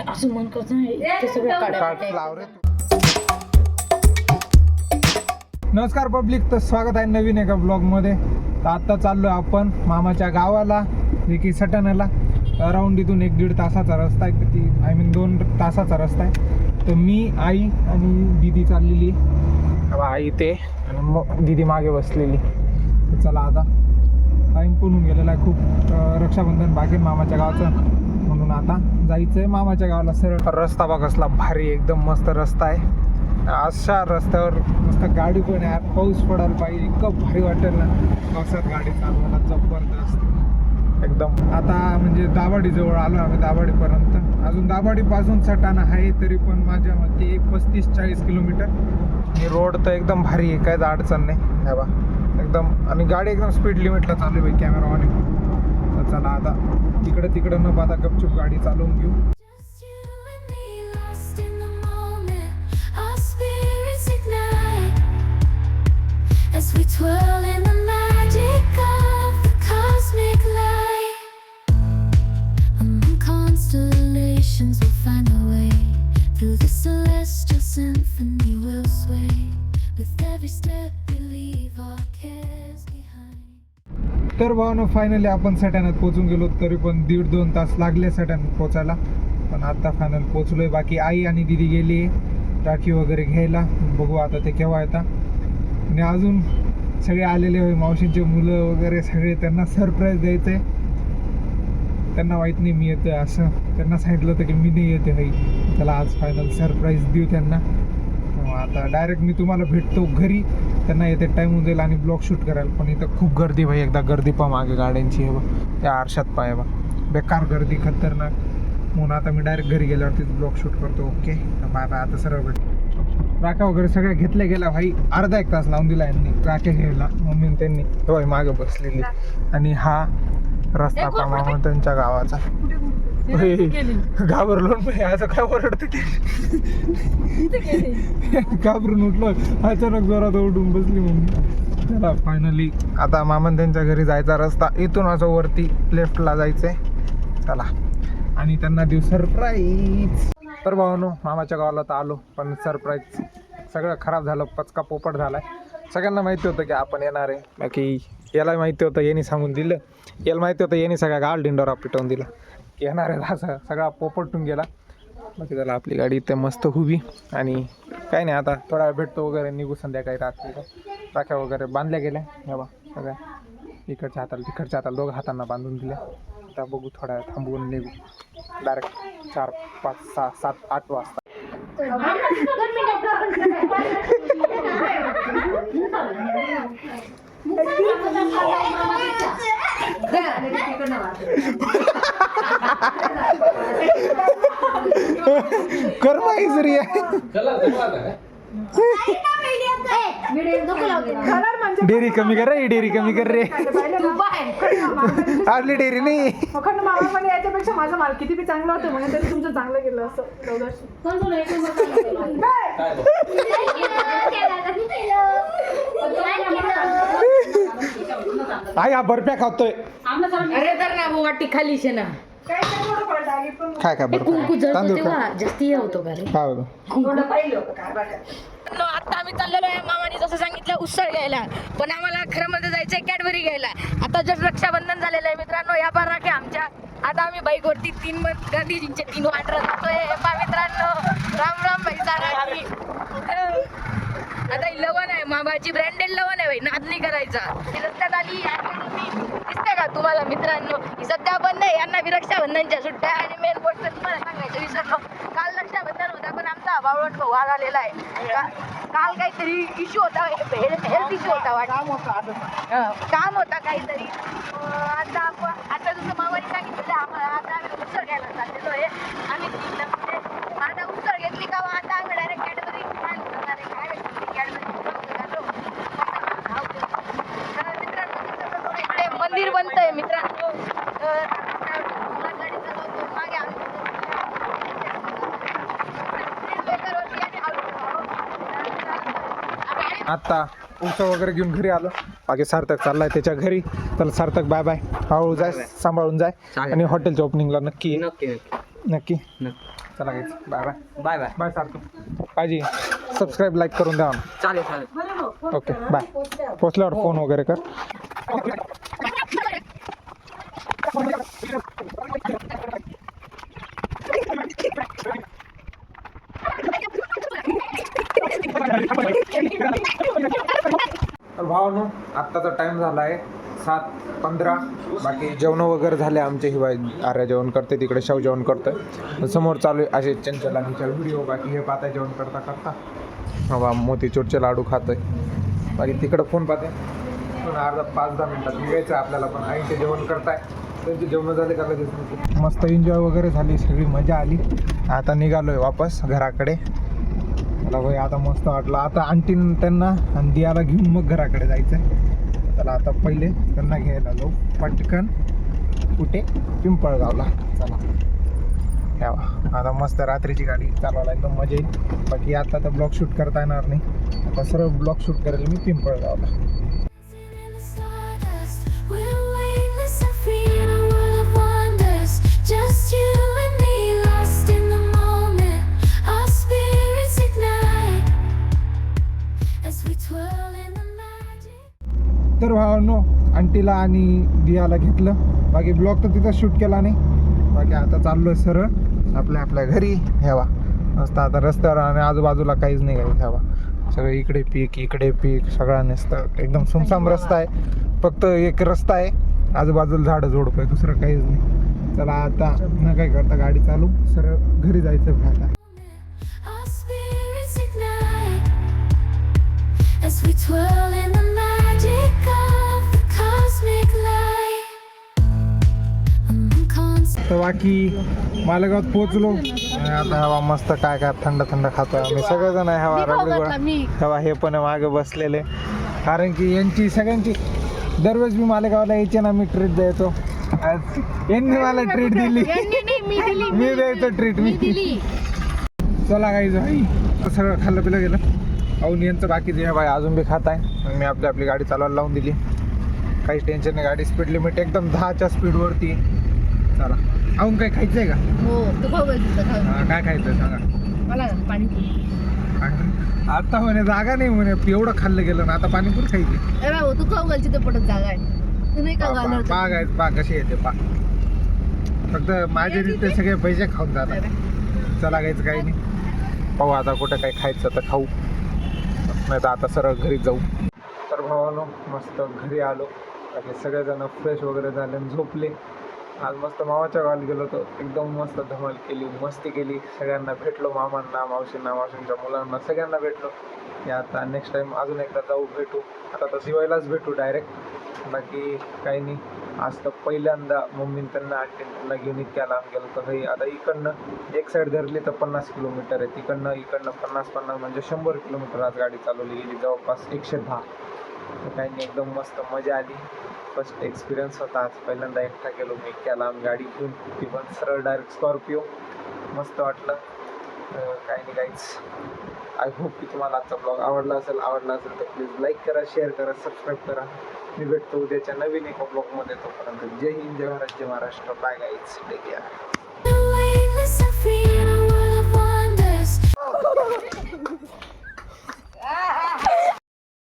असं मन करत नाही ते सगळं काढायला. नमस्कार पब्लिक, तर स्वागत आहे नवीन एका ब्लॉगमध्ये. तर आत्ता चाललो आपण मामाच्या गावाला, जे की सटाण्याला. अराऊंड इथून 1-1.5 तासाचा रस्ता आहे, 2 तासाचा रस्ता आहे. तर मी, आई आणि दीदी चाललेली. आई ते आणि मग दीदी मागे बसलेली. तर चला आता टाईम पण होऊन गेलेला आहे खूप. रक्षाबंधन बाकी मामाच्या गावाचं, म्हणून आता जायचं आहे मामाच्या गावाला. सरळ रस्ता बघ कसला भारी, एकदम मस्त रस्ता आहे. अशा रस्त्यावर मस्त गाडी पण आहे. पाऊस पडायला पाहिजे, इतकं भारी वाटेल ना पावसात गाडी चालवायला, जबरदस्त एकदम. आता म्हणजे दाभाडीजवळ आलो आम्ही, दाभाडीपर्यंत. अजून दाभाडीपासून सटाणा आहे, तरी पण माझ्या मते 35-40 किलोमीटर. आणि रोड तर एकदम भारी आहे, काहीच अडचण नाही हे बा एकदम. आणि गाडी एकदम स्पीड लिमिटला चालू आहे कॅमेरावाने. तर चला आता तिकडं न पाहता गपचूप गाडी चालवून घेऊ. As we twirl in the magic of the cosmic light, among constellations we'll find our way. Through the celestial symphony we'll sway. With every step we leave our cares behind. तर भावानं फायनली आपण सटाण्यात पोचून गेलो. तरी पण 1.5-2 तास लागले सटाण्यात पोचायला, पण आता फायनल पोचलोय. बाकी आई आणि दीदी गेली राखी वगैरे घ्यायला. बघू आता ते केव्हा येतात. आणि अजून सगळे आलेले होते, मावशींचे मुलं वगैरे सगळे. त्यांना सरप्राईज द्यायचं आहे. त्यांना माहीत नाही मी येतोय असं. त्यांना सांगितलं होतं की मी नाही येते भाई. त्याला आज फायनल सरप्राईज देऊ त्यांना. आता डायरेक्ट मी तुम्हाला भेटतो घरी. त्यांना येते टाईम होऊन जाईल आणि ब्लॉग शूट करायला. पण इथं खूप गर्दी भाई, एकदा गर्दी पहा मागे गाड्यांची. हे बघ त्या आरशात पाय बा, बेकार गर्दी खतरनाक. म्हणून आता मी डायरेक्ट घरी गेल्यावरतीच ब्लॉग शूट करतो. Okay, bye bye. आता सर्व भेट. राख्या वगैरे सगळ्या घेतल्या गेल्या भाई. अर्धा 1 तास लावून दिला यांनी राख्या घ्यायला, मम्मीने त्यांनी. होय मागे बसलेली. आणि हा रस्ता मामा त्यांच्या गावाचा. घाबरलो भाई, असं काय ओरडते घाबरून उठलो अचानक, जोरात उठून बसली मम्मी. चला फायनली आता मामा त्यांच्या घरी जायचा रस्ता इथून असं वरती लेफ्टला जायचंय. चला आणि त्यांना देऊ सरप्राईज. तर भावानो मामाच्या गावाला तर आलो, पण सरप्राईज सगळं खराब झालं, पचका पोपट झालाय. सगळ्यांना माहिती होतं की आपण येणार आहे. बाकी याला माहिती होतं, यांनी सांगून दिलं. याला माहिती होतं, यांनी सगळ्या गाल डिंडोरा पिटवून दिला येणार आहे असं. सगळा पोपटून गेला. बाकी त्याला आपली गाडी इथे मस्त उभी. आणि काही नाही, आता थोडा वेळ भेटतो वगैरे, निघू संध्याकाळी रात्री. राख्या वगैरे बांधल्या गेल्या हे बा सगळ्या, इकडच्या हाताला तिकडच्या हाताला, 2 हातांना बांधून दिल्या. आता बघू थोड्या वेळ थांबवून निघू डायरेक्ट 4, 5, 6, 7, 8 वाजता. डेरी कमी कर रे, डेरी कमी कर रे. आपली डेरी नाही. याच्यापेक्षा माझं माल किती बी चांगलं होतं म्हणून तरी तुमचं चांगलं गेलं असं. आई हा बर्फ्या खातोय. अरे तर ना वाटी खाली शे ना. काय काय कुंकू बरं जळतो तेव्हा जास्ती होतो का रे. काय होतं. आता आम्ही चाललेलो आहे मामाने जसं सांगितलं उसळ घ्यायला, पण आम्हाला खरं मध्ये जायचंय कॅडबरी घ्यायला. आता जर रक्षाबंधन झालेलं आहे मित्रांनो, या पार राख्या आमच्या. आता आम्ही बाईकवरती 3 गांधीजींचे 3 वांडरं जातोय. मित्रांनो राम राम भाई राखी. आता ही लवण आहे, मामाची ब्रँडेड लवण आहे भाई, नाद नाही करायचा. रस्त्यात आली दिसते का तुम्हाला मित्रांनो. ही सध्या बंद आहे, यांना बी रक्षाबंधनच्या सुट्ट्या. आणि मेन गोष्ट तुम्हाला सांगायचं विसरलो, काल रक्षाबंधन होता पण आमचा बावळट भाऊ आज आलेला आहे. काल काहीतरी इश्यू होता, हेल्थ इश्यू होता वाटतं, काम होता काहीतरी. आता तुमचं मामाने सांगितलं आम्हाला, आता आम्ही उसळ घ्यायला चाललेलो आहे. आम्ही आता उसळ घेतली का आता आम्ही डायरेक्ट कॅडबरी मंदिर बनतंय मित्रांनो. आता उसळ वगैरे घेऊन घरी आलो. बाकी सार्थक चाललाय त्याच्या घरी. तर सार्थक बाय बाय, हळू जाय, सांभाळून जाय. आणि हॉटेलच्या ओपनिंगला नक्की नक्की नक्की. चला guys bye bye bye bye bye सारखं काळजी सबस्क्राईब लाईक करून द्या ना. चालेल चालेल ओके बाय पोचल्यावर फोन वगैरे कर. तर भावानो आत्ताचा टाइम झाला आहे 7:15. बाकी जेवण वगैरे झाले आमचे. हिवाय आर्या जेवण करते तिकडे, शव जेवण करतोय. समोर चालू आहे असे चंचलांच्या व्हिडिओ. बाकी हे पाहता जेवण करता करता हवा मोतीचूरचे लाडू खातोय. बाकी तिकडं फोन पाहते. पण अर्धा 5-10 मिनिटात निघायचं आपल्याला. पण आईचे जेवण करताय, त्यांचे जेवण झाले का लगेच मस्त एन्जॉय वगैरे झाली, सगळी मजा आली. आता निघालोय वापस घराकडे. मला भाई आता मस्त वाटलं. आता आंटीन त्यांना आणि दियाला घेऊन मग घराकडे जायचं. चला आता पहिले त्यांना घ्यायला जाऊ पटकन. कुठे? पिंपळगावला. चला यावा. आता मस्त रात्रीची गाडी चालवायला एकदम मजा येईल. बाकी आता तर ब्लॉग शूट करता येणार नाही. आता सर्व ब्लॉग शूट करेल मी पिंपळगावला. In the stardust, we're weightless and free in a world of wonders. Just you and me, lost in the moment. Our spirits ignite as we twirl in the magic. तर भावांनो आंटीला आणि दियाला घेतलं. बाकी blog तर तिथं shoot केला नाही. बाकी आता चाललोय सरळ आपल्या घरी. ह्यावा मस्त आता रस्त्यावर आणि आजूबाजूला काहीच नाही काही. ह्यावा सगळं इकडे पीक इकडे पीक सगळा नसतं. एकदम सुमसाम रस्ता आहे. फक्त एक रस्ता आहे, आजूबाजूला झाडं झोडपं आहे, दुसरं काहीच नाही. चला आता न काय करता गाडी चालू सरळ घरी जायचं भायला. Our spirits ignite as we twirl in the magic of the cosmic light. Constant. तर बाकी मालेगावात पोहोचलो. आणि आता हवा मस्त काय काय थंड थंड खातोय आम्ही सगळेजण आहे. हवा रबडी गोळा हवा हे पण मागे बसलेले. कारण की यांची सगळ्यांची दरवेळेस मी मालेगावला यायचे ना, मी ट्रीट द्यायचो. आज यांनी मला ट्रीट दिली. मी द्यायचो ट्रीट मी. चला काही भाई सगळं खाल्लं पिलं गेलं. अहो यांचं बाकी जे भाई अजून बी खात आहे. मी आपली गाडी चालवायला लावून दिली. काहीच टेन्शन नाही. गाडी स्पीड लिमिट एकदम 10च्या स्पीडवरती. चला अजून काही खायचं आहे का? हो तू खाऊ हा, काय खायचं सांगा मला पाणीपुरी. आता म्हणे जागा नाही म्हणे. एवढं खाल्लं गेलं ना, आता पाणीपुरी खायची. अरे भाऊ तू खाऊ घालची तर पडत जागा आहे. तू नाही का घालणार तर. पाग आहेत पाग कशी येते पाग. फक्त माझे रीते सगळे पैसे खाऊन जातात. चला काहीच काही नाही. पाहू आता कुठं काही खायचं तर खाऊ, नाही तर आता सरळ घरी जाऊ. तर भावानो मस्त घरी आलो. बाकी सगळेजण फ्रेश वगैरे झाले आणि झोपले. आज मस्त मामाच्या गावाला गेलो होतो. एकदम मस्त धमाल केली, मस्ती केली. सगळ्यांना भेटलो, मामांना मावशींना मावशींच्या मुलांना सगळ्यांना भेटलो. की आता नेक्स्ट टाईम अजून एकदा जाऊ भेटू. आता तर दिवाळीलाच भेटू डायरेक्ट. बाकी काही नाही. आज तर पहिल्यांदा मम्मीन त्यांना आंटीन त्यांना घेऊन इतक्या लांब गेलो तर काही. आता इकडनं एक साईड धरली तर 50 किलोमीटर आहे. तिकडनं 50 म्हणजे 100 किलोमीटर आज गाडी चालवली गेली, जवळपास 110. तर काही नाही एकदम मस्त मजा आली. फर्स्ट एक्सपिरियन्स होता आज. पहिल्यांदा एकटा गेलो मी इतक्या लांब गाडी घेऊन, ती पण सरळ डायरेक्ट स्कॉर्पिओ. मस्त वाटलं. काही नाही काहीच. आय होप की तुम्हाला आजचा ब्लॉग आवडला असेल तर प्लीज लाईक करा, शेअर करा, सबस्क्राईब करा. मी भेटतो उद्याच्या नवीन एका ब्लॉगमध्ये. तोपर्यंत जय हिंद, जय महाराष्ट्र, जय Maharashtra. Bye guys, take care. Weightless and free in a world of wonders.